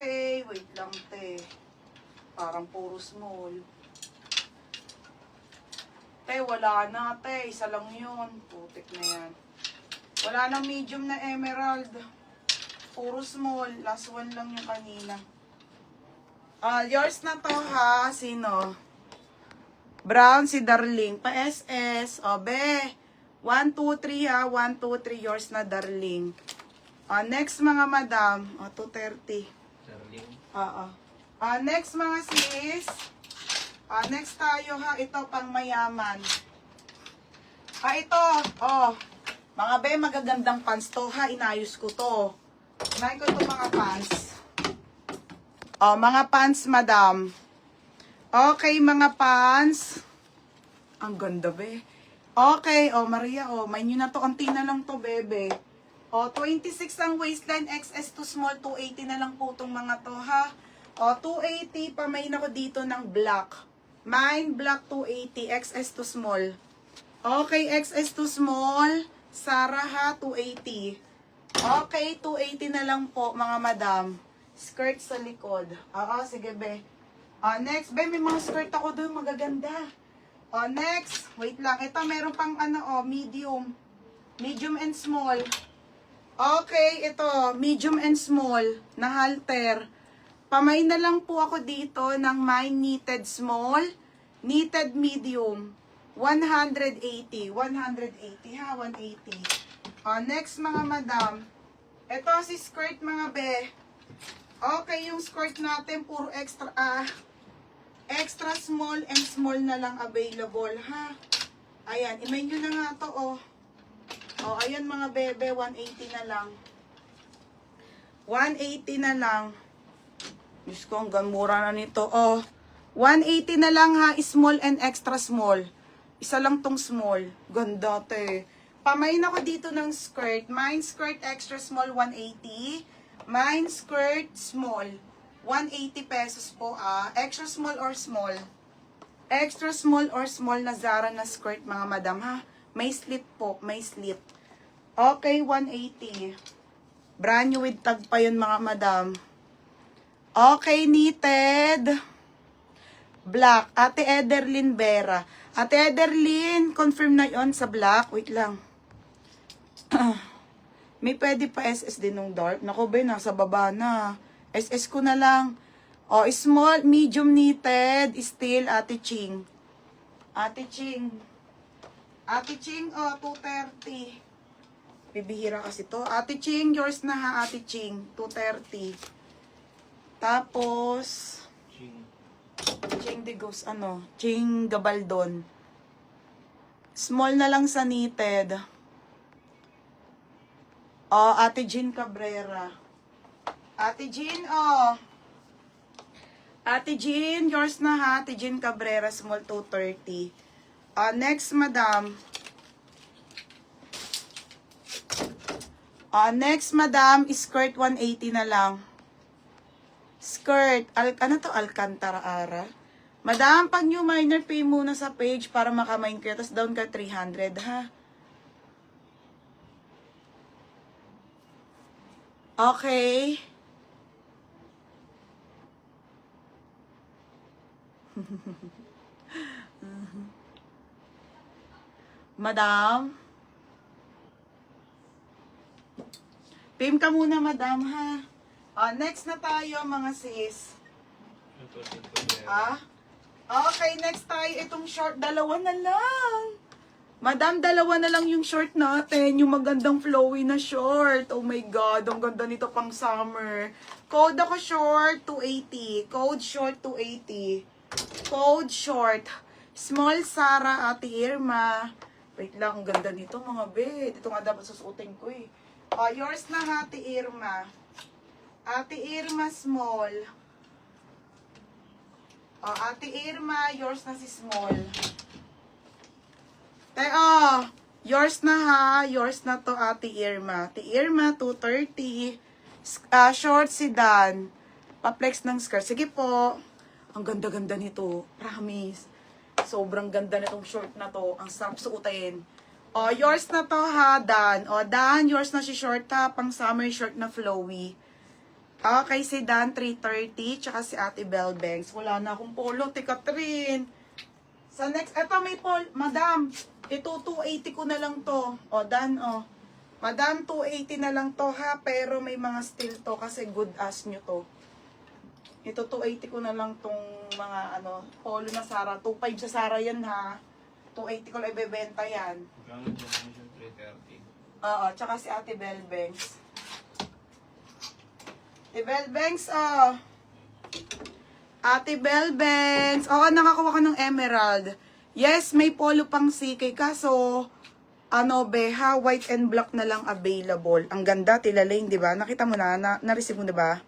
Okay, wait lang te. Parang puro small. Te, wala na te. Isa lang yun. Putik na yan. Wala nang medium na emerald. Puro small. Last one lang yung kanina. Yours na to ha. Sino? Brown si Darling. Pa-SS. O, be. 1, 2, 3 ha. 1, 2, 3. Yours na Darling. Next mga madam. 230. Darling. Next mga sis. Next tayo ha. Ito pang mayaman. Ito. Mga be, magagandang pants to ha. Inayos ko to. Inayin ko itong mga pants. Mga pants madam. Okay, mga pants. Ang ganda be. Okay, Maria, may nyo na to. Unti na lang to, bebe. 26 ang waistline, XS to small, 280 na lang po itong mga to, ha? 280, pamain ako dito ng black. Mine, black 280, XS to small. Okay, XS to small. Sarah, ha, 280. Okay, 280 na lang po, mga madam. Skirt sa likod. Sige, be. Next, be, may mga skirt ako doon, magaganda. Next, wait lang. Ito, meron pang medium. Medium and small. Okay, ito, medium and small na halter. Pamay na lang po ako dito ng my knitted small, knitted medium. 180. 180 ha, 180. Next mga madam. Ito si skirt mga be. Okay, yung skirt natin puro extra small and small na lang available, ha? Ayan, i-main nyo na nga to, ayan mga bebe, 180 na lang. 180 na lang. Diyos ko, ang mura na nito, 180 na lang, ha? Small and extra small. Isa lang tong small. Ganda, te. Pamain ako dito ng skirt. Mine skirt extra small, 180. Mine skirt small. 180 pesos po, extra small or small? Extra small or small na Zara na skirt, mga madam, ha? May slit po, may slit. Okay, 180. Brand new with tag pa yun, mga madam. Okay, knitted. Black. Ate Ederlyn Vera. Ate Ederlyn, confirm na yon sa black. Wait lang. May pwede pa SS din nung dark. Naku, be, nasa baba na. SS ko na lang. Small, medium knitted, still, Ate Ching. Ate Ching. Ate Ching, 230. Bibihira kasi to. Ate Ching, yours na ha, Ate Ching. 230. Tapos, Ching de Ghost, Ching Gabaldon. Small na lang sa knitted. Ate Jean Cabrera. Ate Jean, Ate Jean, yours na ha. Ate Jean Cabrera, small 230. Next, madam. Next, madam, skirt 180 na lang. Skirt, ano to? Alcantara. Madam, pag new minor, pay muna sa page para makamain kayo. Tapos down ka 300, ha? Okay. Madam. Pim ka muna, madam, ha? Next na tayo, mga sis. Okay, next tayo. Itong short, dalawa na lang. Madam, dalawa na lang yung short natin. Yung magandang flowy na short. Oh my God, ang ganda nito pang summer. Code ako short, 280. Code short, 280. Code short. Small Sarah, Ate Irma. Wait lang, ang ganda nito mga be. Ito nga dapat susuotin ko eh. Yours na ha, Ate Irma. Ate Irma, small. Ate Irma, yours na si small. Yours na ha. Yours na to, Ate Irma. Ate Irma, 230. Short sedan. Pa-flex ng skirt. Sige po. Ang ganda-ganda nito. Promise. Sobrang ganda nitong short na to. Ang sarap suotin. Yours na to ha, Dan. Dan, yours na si short ha. Pang summer short na flowy. Okay, si Dan, 330. Tsaka si Ate Bell Banks. Wala na akong polo, Catherine. Sa next, eto may polo. Madam, ito 280 ko na lang to. O, Dan, o. Madam, 280 na lang to ha. Pero may mga steel to kasi good as nyo to. Ito 280 ko na lang tong mga polo na Sara. 2.5 sa Sara yan ha. 280 ko lang ibebenta yan. Magkano dyan? Yung 330. Oo, tsaka si Ate Bell Banks. Ate Bell Banks, oh. Ate Bell Banks. Oo, nakakuha ka ng emerald. Yes, may polo pang CK. Kaso, beha, white and black na lang available. Ang ganda, tilalain, di ba? Nakita mo na, na-receive mo, di ba?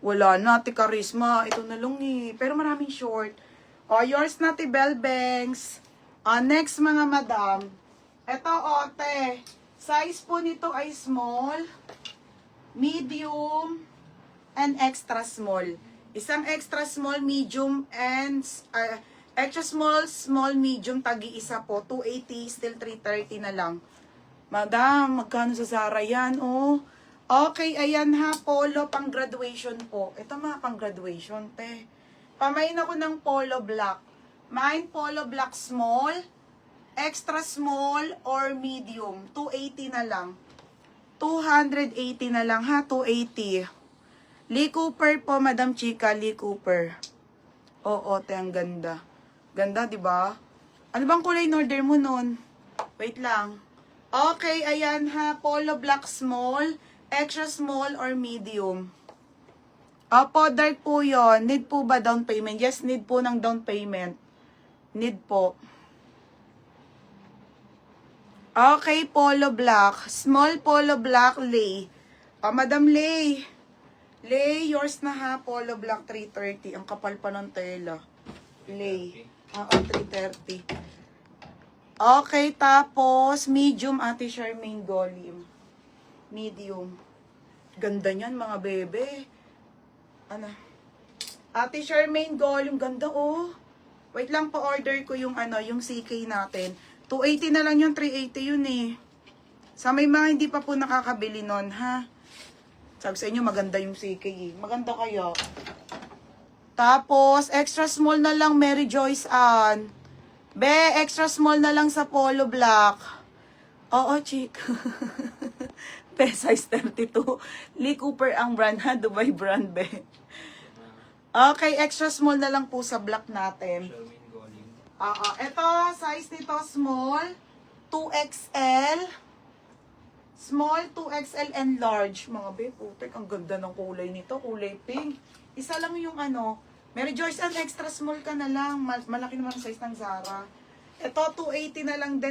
Wala na, Ate Charisma. Ito na lang eh. Pero maraming short. Oh, yours na, Ate Bell Banks. Next, mga madam. Ito, te. Size po nito ay small, medium, and extra small. Isang extra small, medium, and extra small, small, medium, tagi-isa po. 280, still 330 na lang. Madam, magkano sa Zara yan, oh? Okay, ayan ha, polo pang graduation po. Ito mga pang graduation, te. Pamain ako ng polo black. Mine polo black small, extra small, or medium. 280 na lang. 280 na lang ha, 280. Lee Cooper po, Madam Chika, Lee Cooper. Oo, te, ang ganda. Ganda, di ba? Ano bang kulay in order mo nun? Wait lang. Okay, ayan ha, polo black small, extra small, or medium. Opo, dark po yun. Need po ba down payment? Yes, need po ng down payment. Need po. Okay, polo black. Small polo black, Lay. Madam Lay. Lay, yours na ha. Polo black, 330. Ang kapal pa ng tela. Lay. 330. Okay, tapos medium, Ate Charmaine Golim. Medium. Ganda niyan, mga bebe. Ate Charmaine Golim, ganda oh. Wait lang, pa-order ko yung yung CK natin. 280 na lang yung 380 yun eh. Sa may mga hindi pa po nakakabili nun, ha? Sabi sa inyo, maganda yung CK eh. Maganda kayo. Tapos, extra small na lang, Mary Joyce Ann. Be, extra small na lang sa polo black. Oo, chick. Be, size 32. Lee Cooper ang brand, ha? Dubai brand, be. Okay, extra small na lang po sa black natin. Charmaine Goling. Ito, size nito, small, 2XL. Small, 2XL, and large. Mga be, putek, ang ganda ng kulay nito. Kulay pink. Isa lang yung Mary Joyce, ang extra small ka na lang. Malaki naman ang size ng Zara. Ito, 280 na lang din.